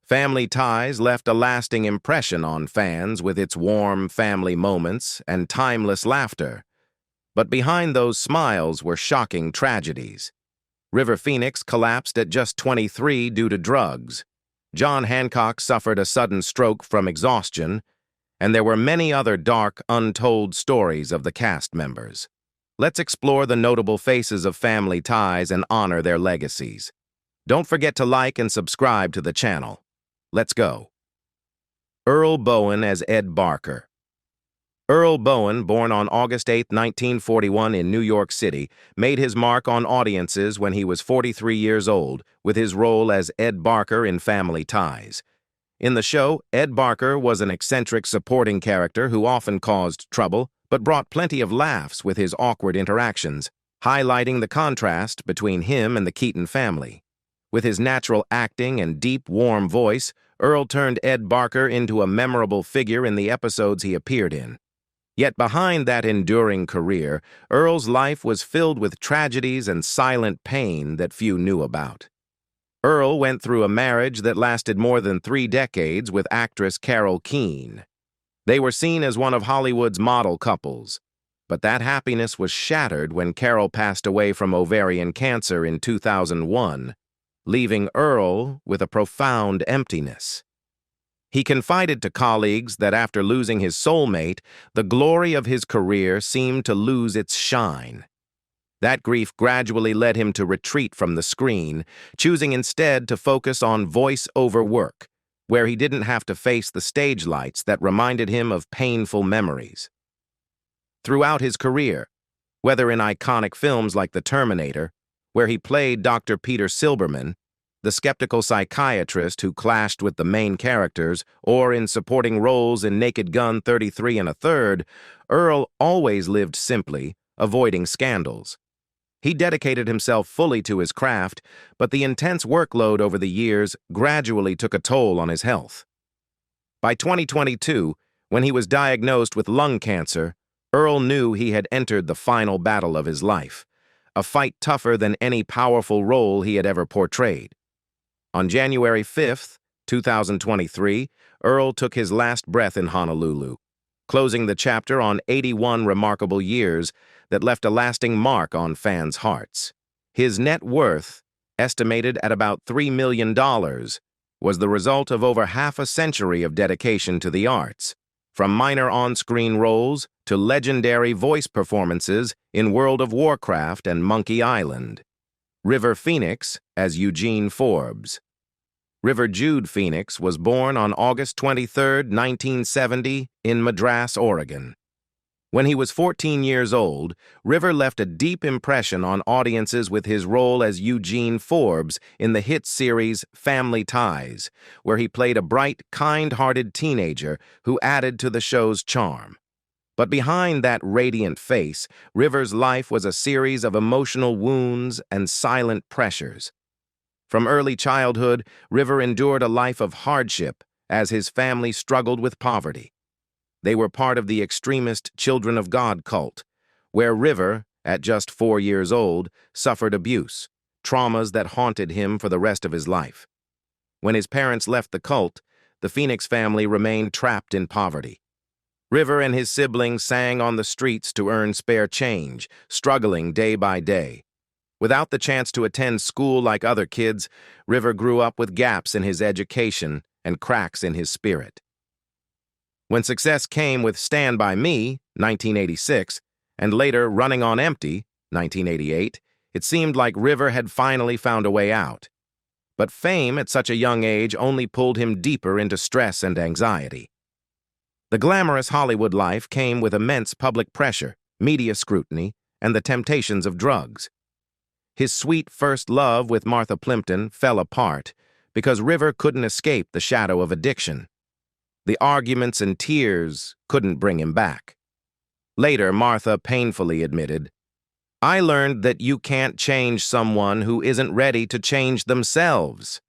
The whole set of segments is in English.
Family Ties left a lasting impression on fans with its warm family moments and timeless laughter. But behind those smiles were shocking tragedies. River Phoenix collapsed at just 23 due to drugs. John Hancock suffered a sudden stroke from exhaustion, and there were many other dark, untold stories of the cast members. Let's explore the notable faces of Family Ties and honor their legacies. Don't forget to like and subscribe to the channel. Let's go. Earl Bowen as Ed Barker. Earl Bowen, born on August 8, 1941 in New York City, made his mark on audiences when he was 43 years old with his role as Ed Barker in Family Ties. In the show, Ed Barker was an eccentric supporting character who often caused trouble, but brought plenty of laughs with his awkward interactions, highlighting the contrast between him and the Keaton family. With his natural acting and deep, warm voice, Earl turned Ed Barker into a memorable figure in the episodes he appeared in. Yet behind that enduring career, Earl's life was filled with tragedies and silent pain that few knew about. Earl went through a marriage that lasted more than 3 decades with actress Carol Keane. They were seen as one of Hollywood's model couples, but that happiness was shattered when Carol passed away from ovarian cancer in 2001, leaving Earl with a profound emptiness. He confided to colleagues that after losing his soulmate, the glory of his career seemed to lose its shine. That grief gradually led him to retreat from the screen, choosing instead to focus on voice-over work, where he didn't have to face the stage lights that reminded him of painful memories. Throughout his career, whether in iconic films like The Terminator, where he played Dr. Peter Silberman, the skeptical psychiatrist who clashed with the main characters, or in supporting roles in Naked Gun 33 1/3, Earl always lived simply, avoiding scandals. He dedicated himself fully to his craft, but the intense workload over the years gradually took a toll on his health. By 2022, when he was diagnosed with lung cancer, Earl knew he had entered the final battle of his life, a fight tougher than any powerful role he had ever portrayed. On January 5, 2023, Earl took his last breath in Honolulu, closing the chapter on 81 remarkable years that left a lasting mark on fans' hearts. His net worth, estimated at about $3 million, was the result of over half a century of dedication to the arts, from minor on-screen roles to legendary voice performances in World of Warcraft and Monkey Island. River Phoenix as Eugene Forbes. River Jude Phoenix was born on August 23, 1970, in Madras, Oregon. When he was 14 years old, River left a deep impression on audiences with his role as Eugene Forbes in the hit series Family Ties, where he played a bright, kind-hearted teenager who added to the show's charm. But behind that radiant face, River's life was a series of emotional wounds and silent pressures. From early childhood, River endured a life of hardship as his family struggled with poverty. They were part of the extremist Children of God cult, where River, at just 4 years old, suffered abuse, traumas that haunted him for the rest of his life. When his parents left the cult, the Phoenix family remained trapped in poverty. River and his siblings sang on the streets to earn spare change, struggling day by day. Without the chance to attend school like other kids, River grew up with gaps in his education and cracks in his spirit. When success came with Stand By Me, 1986, and later Running on Empty, 1988, it seemed like River had finally found a way out. But fame at such a young age only pulled him deeper into stress and anxiety. The glamorous Hollywood life came with immense public pressure, media scrutiny, and the temptations of drugs. His sweet first love with Martha Plimpton fell apart because River couldn't escape the shadow of addiction. The arguments and tears couldn't bring him back. Later, Martha painfully admitted, "I learned that you can't change someone who isn't ready to change themselves."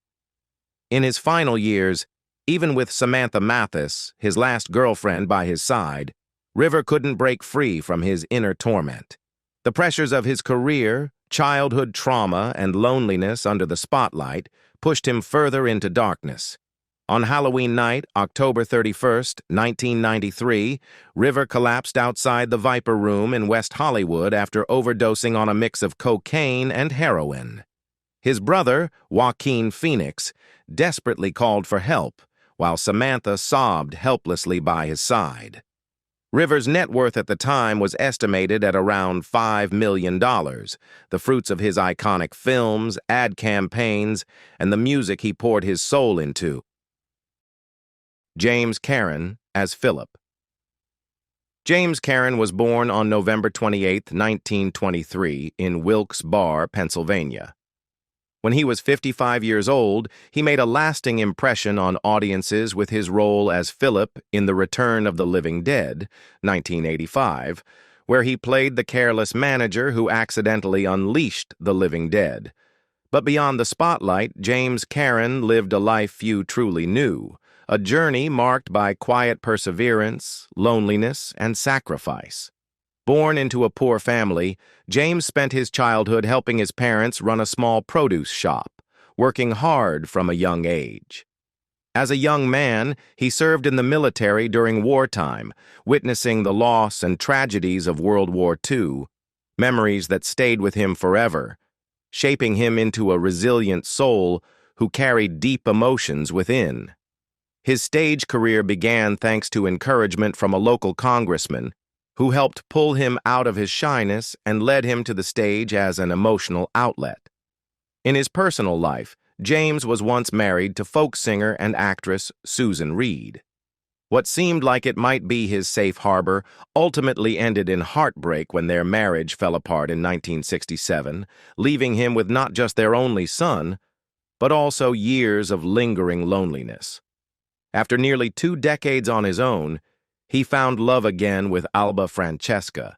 In his final years, even with Samantha Mathis, his last girlfriend by his side, River couldn't break free from his inner torment. The pressures of his career, childhood trauma, and loneliness under the spotlight pushed him further into darkness. On Halloween night, October 31st, 1993, River collapsed outside the Viper Room in West Hollywood after overdosing on a mix of cocaine and heroin. His brother, Joaquin Phoenix, desperately called for help, while Samantha sobbed helplessly by his side. River's net worth at the time was estimated at around $5 million, the fruits of his iconic films, ad campaigns, and the music he poured his soul into. James Karen as Philip. James Karen was born on November 28, 1923, in Wilkes Barre, Pennsylvania. When he was 55 years old, he made a lasting impression on audiences with his role as Philip in The Return of the Living Dead, 1985, where he played the careless manager who accidentally unleashed the living dead. But beyond the spotlight, James Karen lived a life few truly knew, a journey marked by quiet perseverance, loneliness, and sacrifice. Born into a poor family, James spent his childhood helping his parents run a small produce shop, working hard from a young age. As a young man, he served in the military during wartime, witnessing the loss and tragedies of World War II, memories that stayed with him forever, shaping him into a resilient soul who carried deep emotions within. His stage career began thanks to encouragement from a local congressman who helped pull him out of his shyness and led him to the stage as an emotional outlet. In his personal life, James was once married to folk singer and actress Susan Reed. What seemed like it might be his safe harbor ultimately ended in heartbreak when their marriage fell apart in 1967, leaving him with not just their only son, but also years of lingering loneliness. After nearly 2 decades on his own, he found love again with Alba Francesca,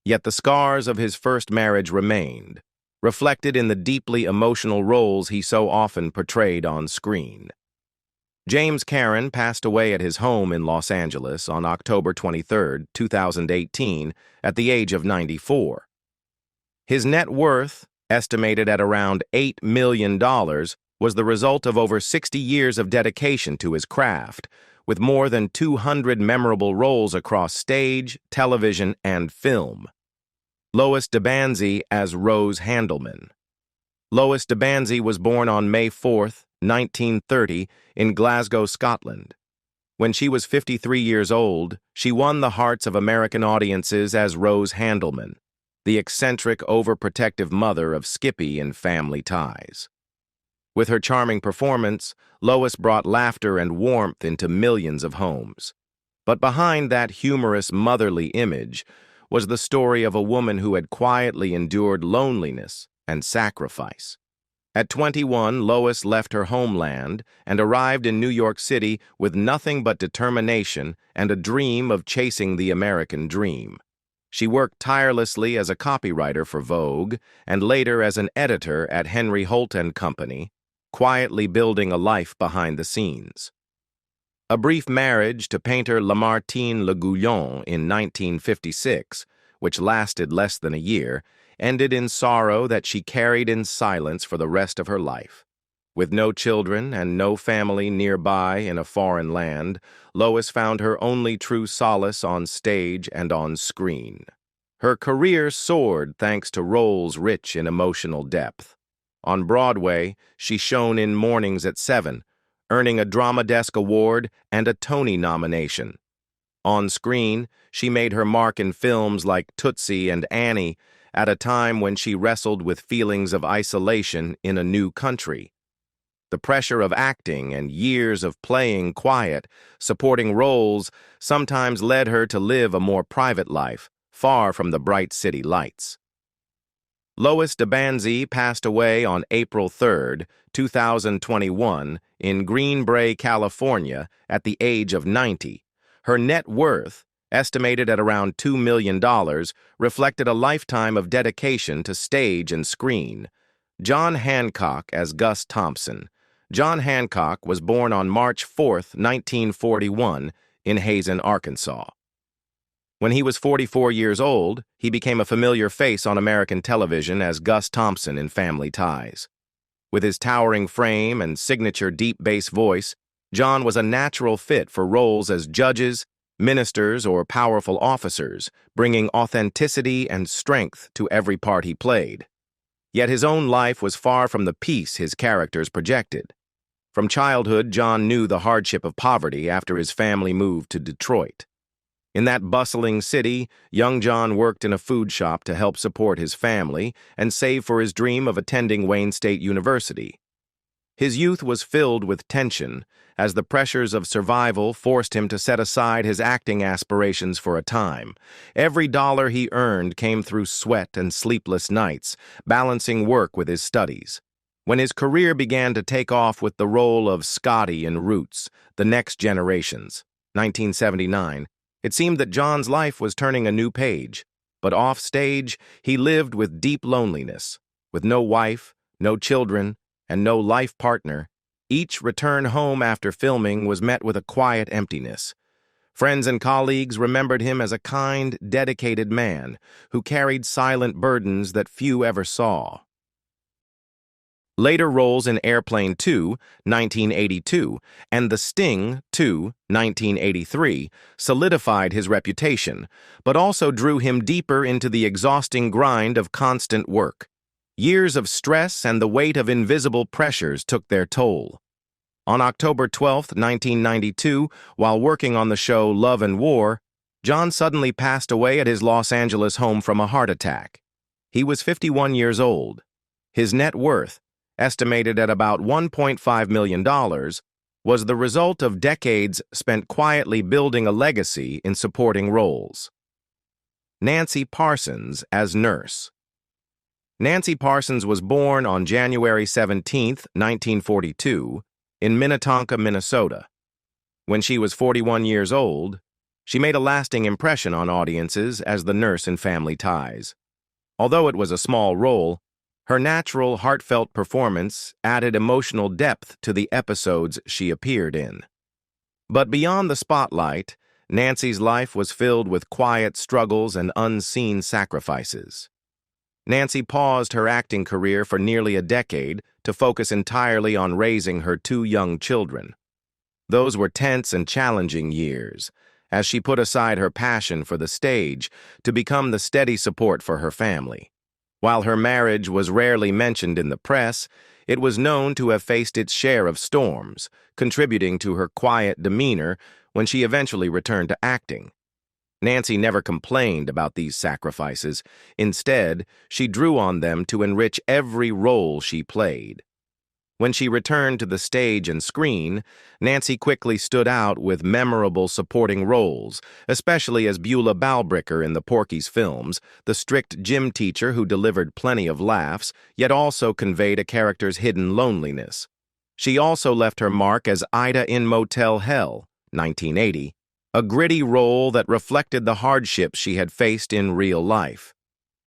yet the scars of his first marriage remained, reflected in the deeply emotional roles he so often portrayed on screen. James Karen passed away at his home in Los Angeles on October 23, 2018, at the age of 94. His net worth, estimated at around $8 million, was the result of over 60 years of dedication to his craft, with more than 200 memorable roles across stage, television, and film. Lois Deanzi as Rose Handelman. Lois Deanzi was born on May 4, 1930, in Glasgow, Scotland. When she was 53 years old, she won the hearts of American audiences as Rose Handelman, the eccentric, overprotective mother of Skippy in Family Ties. With her charming performance, Lois brought laughter and warmth into millions of homes. But behind that humorous, motherly image was the story of a woman who had quietly endured loneliness and sacrifice. At 21, Lois left her homeland and arrived in New York City with nothing but determination and a dream of chasing the American dream. She worked tirelessly as a copywriter for Vogue and later as an editor at Henry Holt & Company, quietly building a life behind the scenes. A brief marriage to painter Lamartine Le Guillon in 1956, which lasted less than a year, ended in sorrow that she carried in silence for the rest of her life. With no children and no family nearby in a foreign land, Lois found her only true solace on stage and on screen. Her career soared thanks to roles rich in emotional depth. On Broadway, she shone in Mornings at 7, earning a Drama Desk Award and a Tony nomination. On screen, she made her mark in films like Tootsie and Annie at a time when she wrestled with feelings of isolation in a new country. The pressure of acting and years of playing quiet, supporting roles sometimes led her to live a more private life, far from the bright city lights. Lois Deanzi passed away on April 3, 2021, in Green Bay, California, at the age of 90. Her net worth, estimated at around $2 million, reflected a lifetime of dedication to stage and screen. John Hancock as Gus Thompson. John Hancock was born on March 4, 1941, in Hazen, Arkansas. When he was 44 years old, he became a familiar face on American television as Gus Thompson in Family Ties. With his towering frame and signature deep bass voice, John was a natural fit for roles as judges, ministers, or powerful officers, bringing authenticity and strength to every part he played. Yet his own life was far from the peace his characters projected. From childhood, John knew the hardship of poverty after his family moved to Detroit. In that bustling city, young John worked in a food shop to help support his family and save for his dream of attending Wayne State University. His youth was filled with tension, as the pressures of survival forced him to set aside his acting aspirations for a time. Every dollar he earned came through sweat and sleepless nights, balancing work with his studies. When his career began to take off with the role of Scotty in Roots, The Next Generations, 1979, it seemed that John's life was turning a new page. But off stage, he lived with deep loneliness. With no wife, no children, and no life partner, each return home after filming was met with a quiet emptiness. Friends and colleagues remembered him as a kind, dedicated man who carried silent burdens that few ever saw. Later roles in Airplane 2, 1982, and The Sting 2, 1983, solidified his reputation, but also drew him deeper into the exhausting grind of constant work. Years of stress and the weight of invisible pressures took their toll. On October 12, 1992, while working on the show Love and War, John suddenly passed away at his Los Angeles home from a heart attack. He was 51 years old. His net worth, estimated at about $1.5 million, was the result of decades spent quietly building a legacy in supporting roles. Nancy Parsons as nurse. Nancy Parsons was born on January 17, 1942, in Minnetonka, Minnesota. When she was 41 years old, she made a lasting impression on audiences as the nurse in Family Ties. Although it was a small role, her natural, heartfelt performance added emotional depth to the episodes she appeared in. But beyond the spotlight, Nancy's life was filled with quiet struggles and unseen sacrifices. Nancy paused her acting career for nearly a decade to focus entirely on raising her two young children. Those were tense and challenging years, as she put aside her passion for the stage to become the steady support for her family. While her marriage was rarely mentioned in the press, it was known to have faced its share of storms, contributing to her quiet demeanor when she eventually returned to acting. Nancy never complained about these sacrifices. Instead, she drew on them to enrich every role she played. When she returned to the stage and screen, Nancy quickly stood out with memorable supporting roles, especially as Beulah Balbricker in the Porky's films, the strict gym teacher who delivered plenty of laughs, yet also conveyed a character's hidden loneliness. She also left her mark as Ida in Motel Hell, 1980, a gritty role that reflected the hardships she had faced in real life.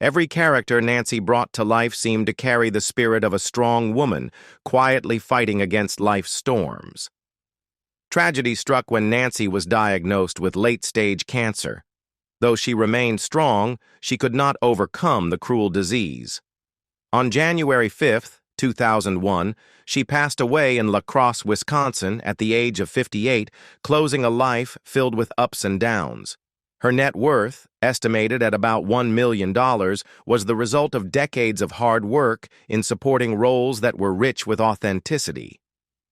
Every character Nancy brought to life seemed to carry the spirit of a strong woman, quietly fighting against life's storms. Tragedy struck when Nancy was diagnosed with late-stage cancer. Though she remained strong, she could not overcome the cruel disease. On January 5, 2001, she passed away in La Crosse, Wisconsin, at the age of 58, closing a life filled with ups and downs. Her net worth, estimated at about $1 million, was the result of decades of hard work in supporting roles that were rich with authenticity.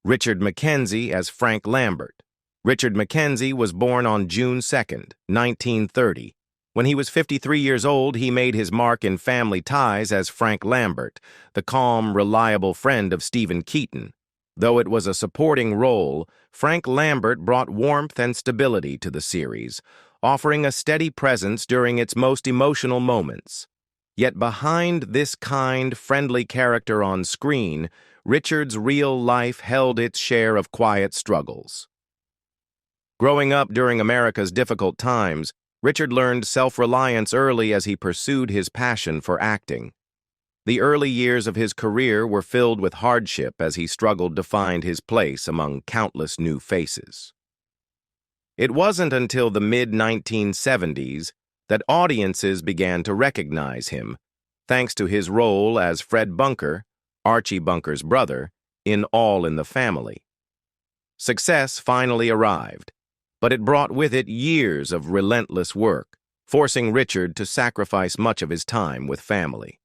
Richard Mackenzie as Frank Lambert. Richard Mackenzie was born on June 2, 1930. When he was 53 years old, he made his mark in Family Ties as Frank Lambert, the calm, reliable friend of Stephen Keaton. Though it was a supporting role, Frank Lambert brought warmth and stability to the series, offering a steady presence during its most emotional moments. Yet behind this kind, friendly character on screen, Richard's real life held its share of quiet struggles. Growing up during America's difficult times, Richard learned self-reliance early as he pursued his passion for acting. The early years of his career were filled with hardship as he struggled to find his place among countless new faces. It wasn't until the mid-1970s that audiences began to recognize him, thanks to his role as Fred Bunker, Archie Bunker's brother, in All in the Family. Success finally arrived, but it brought with it years of relentless work, forcing Richard to sacrifice much of his time with family.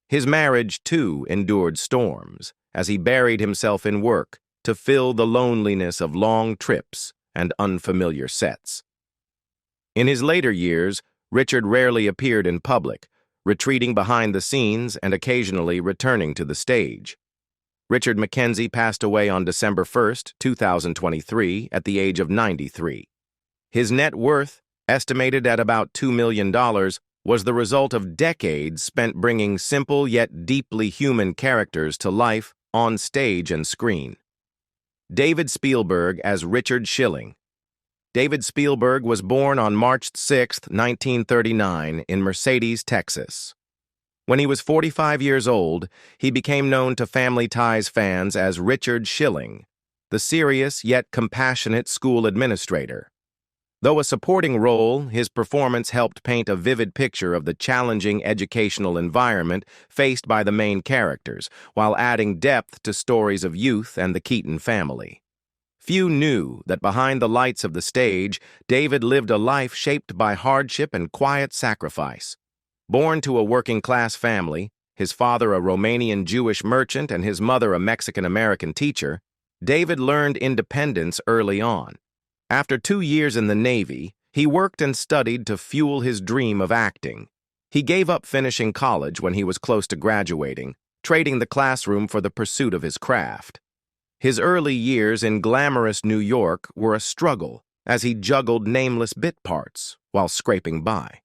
His marriage, too, endured storms, as he buried himself in work to fill the loneliness of long trips and unfamiliar sets. In his later years, Richard rarely appeared in public, retreating behind the scenes and occasionally returning to the stage. Richard Mackenzie passed away on December 1, 2023, at the age of 93. His net worth, estimated at about $2 million, was the result of decades spent bringing simple yet deeply human characters to life on stage and screen. David Spielberg as Richard Schilling. David Spielberg was born on March 6, 1939, in Mercedes, Texas. When he was 45 years old, he became known to Family Ties fans as Richard Schilling, the serious yet compassionate school administrator. Though a supporting role, his performance helped paint a vivid picture of the challenging educational environment faced by the main characters, while adding depth to stories of youth and the Keaton family. Few knew that behind the lights of the stage, David lived a life shaped by hardship and quiet sacrifice. Born to a working-class family, his father a Romanian Jewish merchant and his mother a Mexican-American teacher, David learned independence early on. After 2 years in the Navy, he worked and studied to fuel his dream of acting. He gave up finishing college when he was close to graduating, trading the classroom for the pursuit of his craft. His early years in glamorous New York were a struggle as he juggled nameless bit parts while scraping by.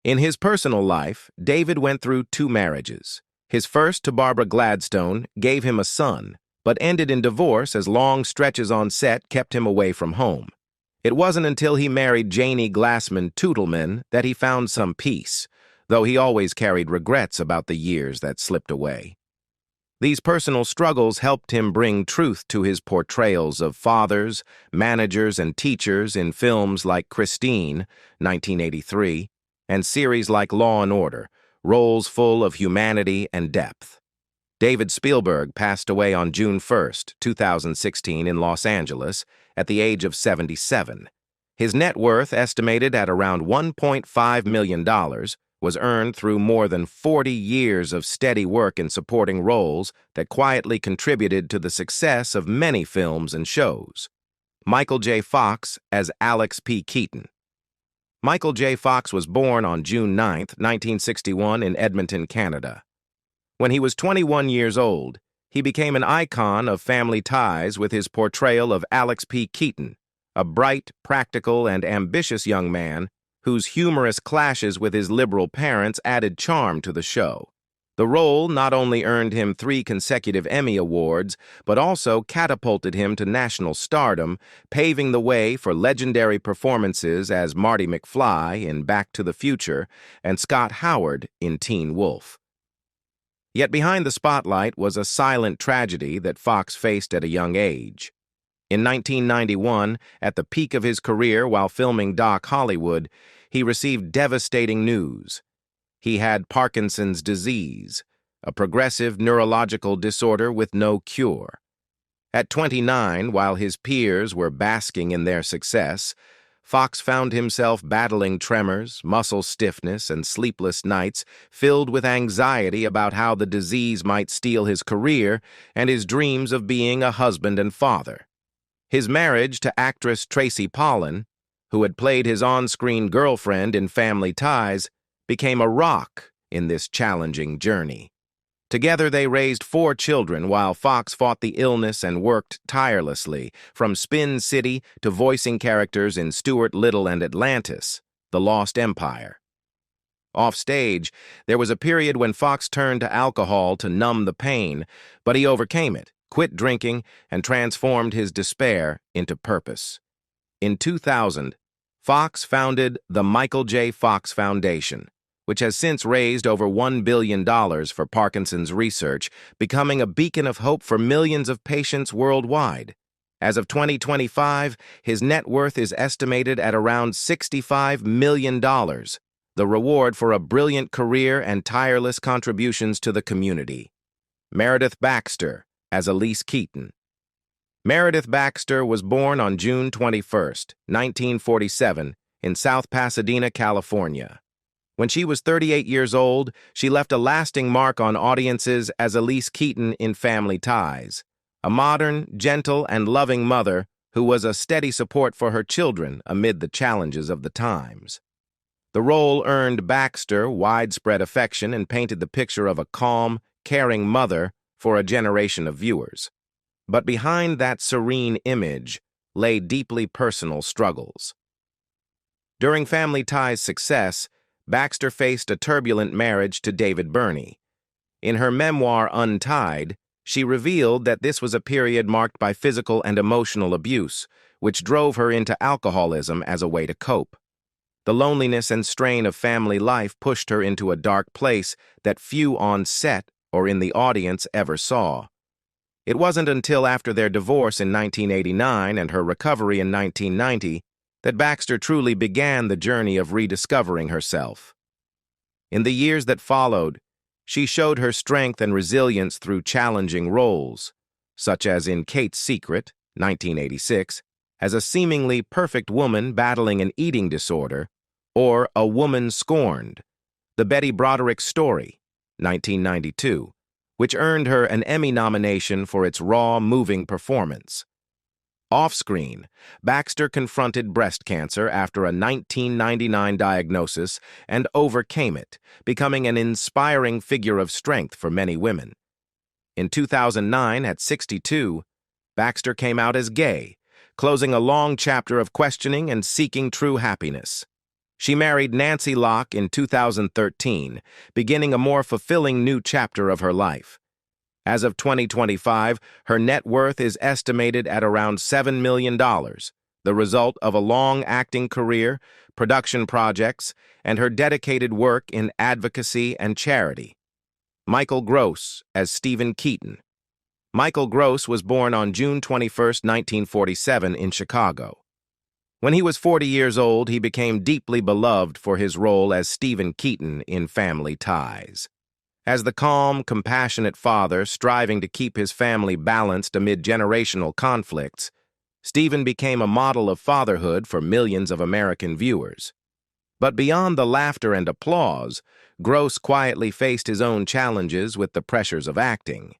In his personal life, David went through 2 marriages. His first, to Barbara Gladstone, gave him a son, but ended in divorce as long stretches on set kept him away from home. It wasn't until he married Janie Glassman Tootleman that he found some peace, though he always carried regrets about the years that slipped away. These personal struggles helped him bring truth to his portrayals of fathers, managers, and teachers in films like Christine, 1983, and series like Law and Order, roles full of humanity and depth. David Spielberg passed away on June 1, 2016 in Los Angeles at the age of 77. His net worth, estimated at around $1.5 million, was earned through more than 40 years of steady work in supporting roles that quietly contributed to the success of many films and shows. Michael J. Fox as Alex P. Keaton. Michael J. Fox was born on June 9, 1961 in Edmonton, Canada. When he was 21 years old, he became an icon of Family Ties with his portrayal of Alex P. Keaton, a bright, practical, and ambitious young man whose humorous clashes with his liberal parents added charm to the show. The role not only earned him 3 consecutive Emmy Awards, but also catapulted him to national stardom, paving the way for legendary performances as Marty McFly in Back to the Future and Scott Howard in Teen Wolf. Yet behind the spotlight was a silent tragedy that Fox faced at a young age. In 1991, at the peak of his career while filming Doc Hollywood, he received devastating news. He had Parkinson's disease, a progressive neurological disorder with no cure. At 29, while his peers were basking in their success, Fox found himself battling tremors, muscle stiffness, and sleepless nights filled with anxiety about how the disease might steal his career and his dreams of being a husband and father. His marriage to actress Tracy Pollan, who had played his on-screen girlfriend in Family Ties, became a rock in this challenging journey. Together they raised 4 children while Fox fought the illness and worked tirelessly, from Spin City to voicing characters in Stuart Little and Atlantis, The Lost Empire. Offstage, there was a period when Fox turned to alcohol to numb the pain, but he overcame it, quit drinking, and transformed his despair into purpose. In 2000, Fox founded the Michael J. Fox Foundation, which has since raised over $1 billion for Parkinson's research, becoming a beacon of hope for millions of patients worldwide. As of 2025, his net worth is estimated at around $65 million, the reward for a brilliant career and tireless contributions to the community. Meredith Baxter as Elise Keaton. Meredith Baxter was born on June 21, 1947, in South Pasadena, California. When she was 38 years old, she left a lasting mark on audiences as Elise Keaton in Family Ties, a modern, gentle, and loving mother who was a steady support for her children amid the challenges of the times. The role earned Baxter widespread affection and painted the picture of a calm, caring mother for a generation of viewers. But behind that serene image lay deeply personal struggles. During Family Ties' success, Baxter faced a turbulent marriage to David Birney. In her memoir Untied, she revealed that this was a period marked by physical and emotional abuse, which drove her into alcoholism as a way to cope. The loneliness and strain of family life pushed her into a dark place that few on set or in the audience ever saw. It wasn't until after their divorce in 1989 and her recovery in 1990 that Baxter truly began the journey of rediscovering herself. In the years that followed, she showed her strength and resilience through challenging roles, such as in Kate's Secret, 1986, as a seemingly perfect woman battling an eating disorder, or A Woman Scorned, The Betty Broderick Story, 1992, which earned her an Emmy nomination for its raw, moving performance. Off-screen, Baxter confronted breast cancer after a 1999 diagnosis and overcame it, becoming an inspiring figure of strength for many women. In 2009, at 62, Baxter came out as gay, closing a long chapter of questioning and seeking true happiness. She married Nancy Locke in 2013, beginning a more fulfilling new chapter of her life. As of 2025, her net worth is estimated at around $7 million, the result of a long acting career, production projects, and her dedicated work in advocacy and charity. Michael Gross as Stephen Keaton. Michael Gross was born on June 21, 1947, in Chicago. When he was 40 years old, he became deeply beloved for his role as Stephen Keaton in Family Ties. As the calm, compassionate father striving to keep his family balanced amid generational conflicts, Stephen became a model of fatherhood for millions of American viewers. But beyond the laughter and applause, Gross quietly faced his own challenges with the pressures of acting.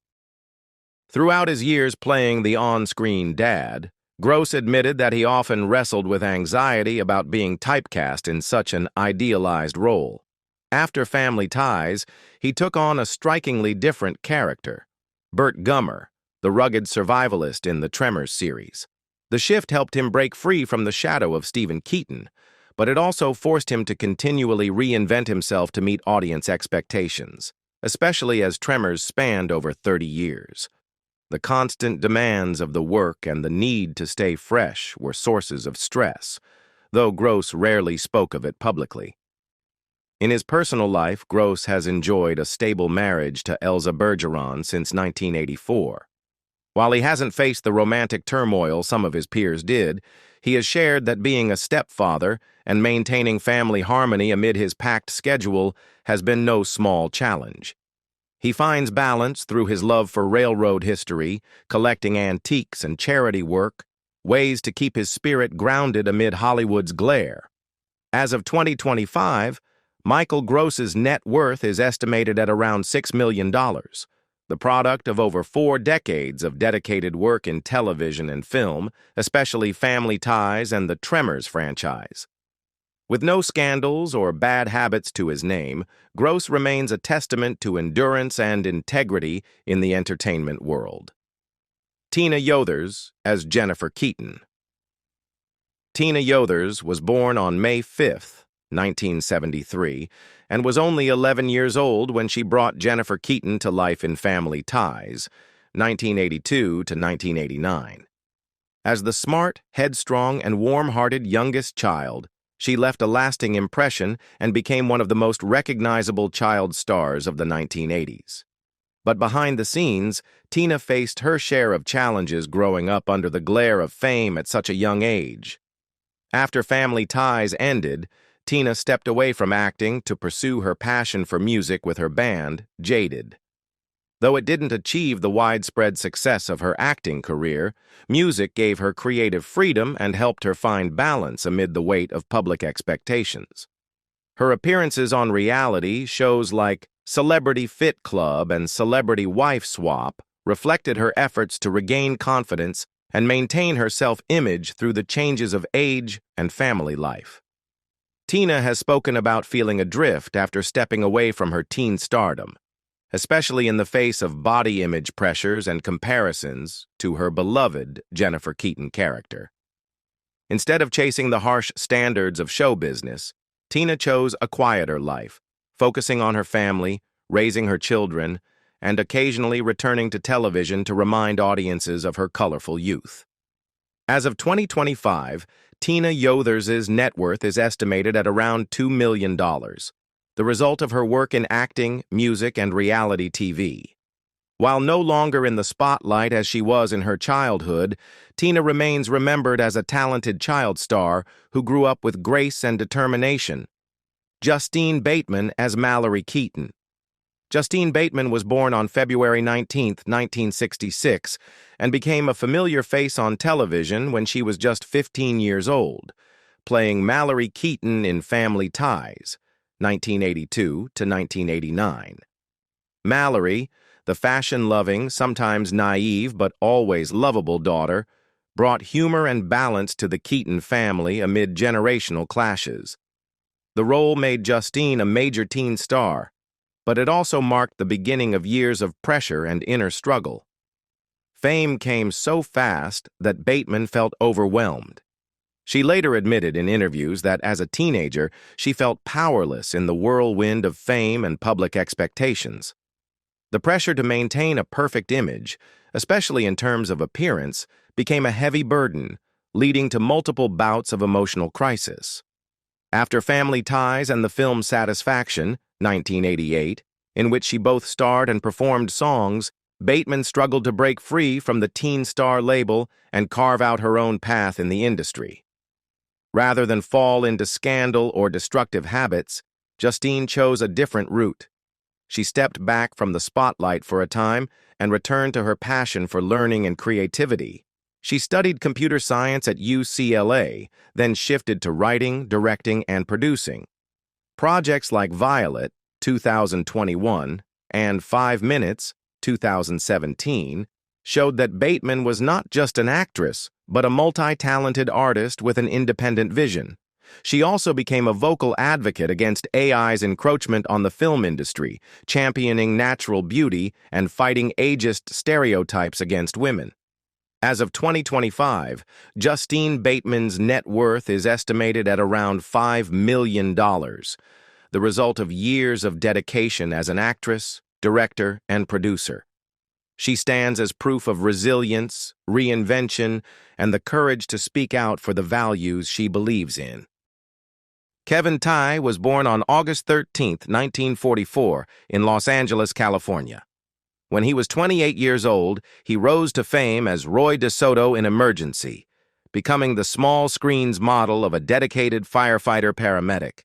Throughout his years playing the on-screen dad, Gross admitted that he often wrestled with anxiety about being typecast in such an idealized role. After Family Ties, he took on a strikingly different character, Burt Gummer, the rugged survivalist in the Tremors series. The shift helped him break free from the shadow of Stephen Keaton, but it also forced him to continually reinvent himself to meet audience expectations, especially as Tremors spanned over 30 years. The constant demands of the work and the need to stay fresh were sources of stress, though Gross rarely spoke of it publicly. In his personal life, Gross has enjoyed a stable marriage to Elsa Bergeron since 1984. While he hasn't faced the romantic turmoil some of his peers did, he has shared that being a stepfather and maintaining family harmony amid his packed schedule has been no small challenge. He finds balance through his love for railroad history, collecting antiques and charity work, ways to keep his spirit grounded amid Hollywood's glare. As of 2025, Michael Gross's net worth is estimated at around $6 million, the product of over 4 decades of dedicated work in television and film, especially Family Ties and the Tremors franchise. With no scandals or bad habits to his name, Gross remains a testament to endurance and integrity in the entertainment world. Tina Yothers as Jennifer Keaton. Tina Yothers was born on May 5, 1973, and was only 11 years old when she brought Jennifer Keaton to life in Family Ties, 1982 to 1989. As the smart, headstrong, and warm-hearted youngest child, she left a lasting impression and became one of the most recognizable child stars of the 1980s. But behind the scenes, Tina faced her share of challenges growing up under the glare of fame at such a young age. After Family Ties ended, Tina stepped away from acting to pursue her passion for music with her band, Jaded. Though it didn't achieve the widespread success of her acting career, music gave her creative freedom and helped her find balance amid the weight of public expectations. Her appearances on reality shows like Celebrity Fit Club and Celebrity Wife Swap reflected her efforts to regain confidence and maintain her self-image through the changes of age and family life. Tina has spoken about feeling adrift after stepping away from her teen stardom, especially in the face of body image pressures and comparisons to her beloved Jennifer Keaton character. Instead of chasing the harsh standards of show business, Tina chose a quieter life, focusing on her family, raising her children, and occasionally returning to television to remind audiences of her colorful youth. As of 2025, Tina Yothers's net worth is estimated at around $2 million, the result of her work in acting, music, and reality TV. While no longer in the spotlight as she was in her childhood, Tina remains remembered as a talented child star who grew up with grace and determination. Justine Bateman as Mallory Keaton. Justine Bateman was born on February 19, 1966, and became a familiar face on television when she was just 15 years old, playing Mallory Keaton in Family Ties, 1982 to 1989. Mallory, the fashion-loving, sometimes naive but always lovable daughter, brought humor and balance to the Keaton family amid generational clashes. The role made Justine a major teen star, but it also marked the beginning of years of pressure and inner struggle. Fame came so fast that Bateman felt overwhelmed. She later admitted in interviews that as a teenager, she felt powerless in the whirlwind of fame and public expectations. The pressure to maintain a perfect image, especially in terms of appearance, became a heavy burden, leading to multiple bouts of emotional crisis. After Family Ties and the film Satisfaction, 1988, in which she both starred and performed songs, Bateman struggled to break free from the teen star label and carve out her own path in the industry. Rather than fall into scandal or destructive habits, Justine chose a different route. She stepped back from the spotlight for a time and returned to her passion for learning and creativity. She studied computer science at UCLA, then shifted to writing, directing, and producing. Projects like Violet, 2021, and 5 Minutes, 2017, showed that Bateman was not just an actress, but a multi-talented artist with an independent vision. She also became a vocal advocate against AI's encroachment on the film industry, championing natural beauty and fighting ageist stereotypes against women. As of 2025, Justine Bateman's net worth is estimated at around $5 million, the result of years of dedication as an actress, director, and producer. She stands as proof of resilience, reinvention, and the courage to speak out for the values she believes in. Kevin Tighe was born on August 13, 1944, in Los Angeles, California. When he was 28 years old, he rose to fame as Roy DeSoto in Emergency, becoming the small screen's model of a dedicated firefighter-paramedic.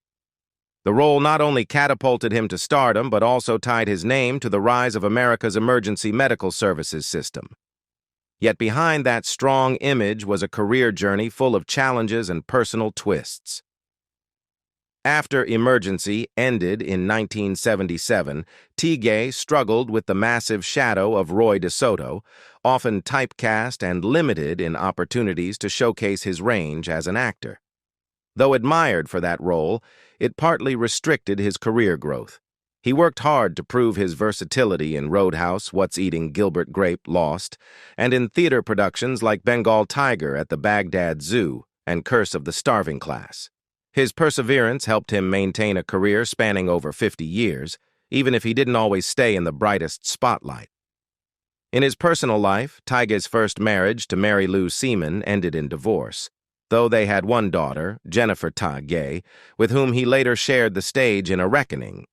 The role not only catapulted him to stardom, but also tied his name to the rise of America's emergency medical services system. Yet behind that strong image was a career journey full of challenges and personal twists. After Emergency ended in 1977, Tighe struggled with the massive shadow of Roy DeSoto, often typecast and limited in opportunities to showcase his range as an actor. Though admired for that role, it partly restricted his career growth. He worked hard to prove his versatility in Roadhouse, What's Eating Gilbert Grape, Lost, and in theater productions like Bengal Tiger at the Baghdad Zoo and Curse of the Starving Class. His perseverance helped him maintain a career spanning over 50 years, even if he didn't always stay in the brightest spotlight. In his personal life, Tighe's first marriage to Mary Lou Seaman ended in divorce, though they had one daughter, Jennifer Tighe, with whom he later shared the stage in A Reckoning.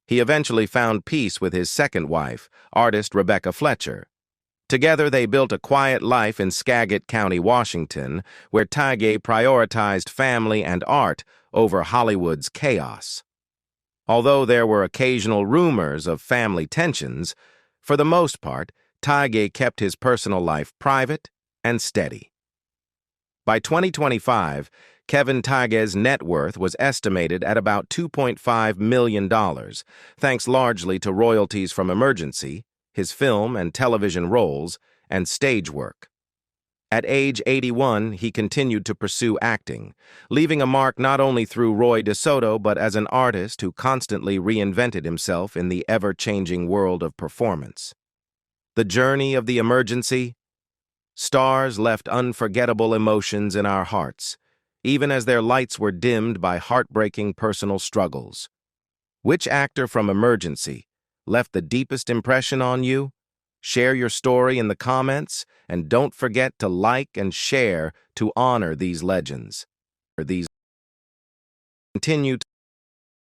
He eventually found peace with his second wife, artist Rebecca Fletcher. Together, they built a quiet life in Skagit County, Washington, where Tighe prioritized family and art over Hollywood's chaos. Although there were occasional rumors of family tensions, For the most part, Tage kept his personal life private and steady. By 2025, Kevin Tage's net worth was estimated at about $2.5 million, thanks largely to royalties from Emergency, his film and television roles, and stage work. At age 81, he continued to pursue acting, leaving a mark not only through Roy DeSoto but as an artist who constantly reinvented himself in the ever-changing world of performance. The journey of the Emergency? Stars left unforgettable emotions in our hearts, even as their lights were dimmed by heartbreaking personal struggles. Which actor from Emergency left the deepest impression on you? Share your story in the comments, and don't forget to like and share to honor these legends. Continue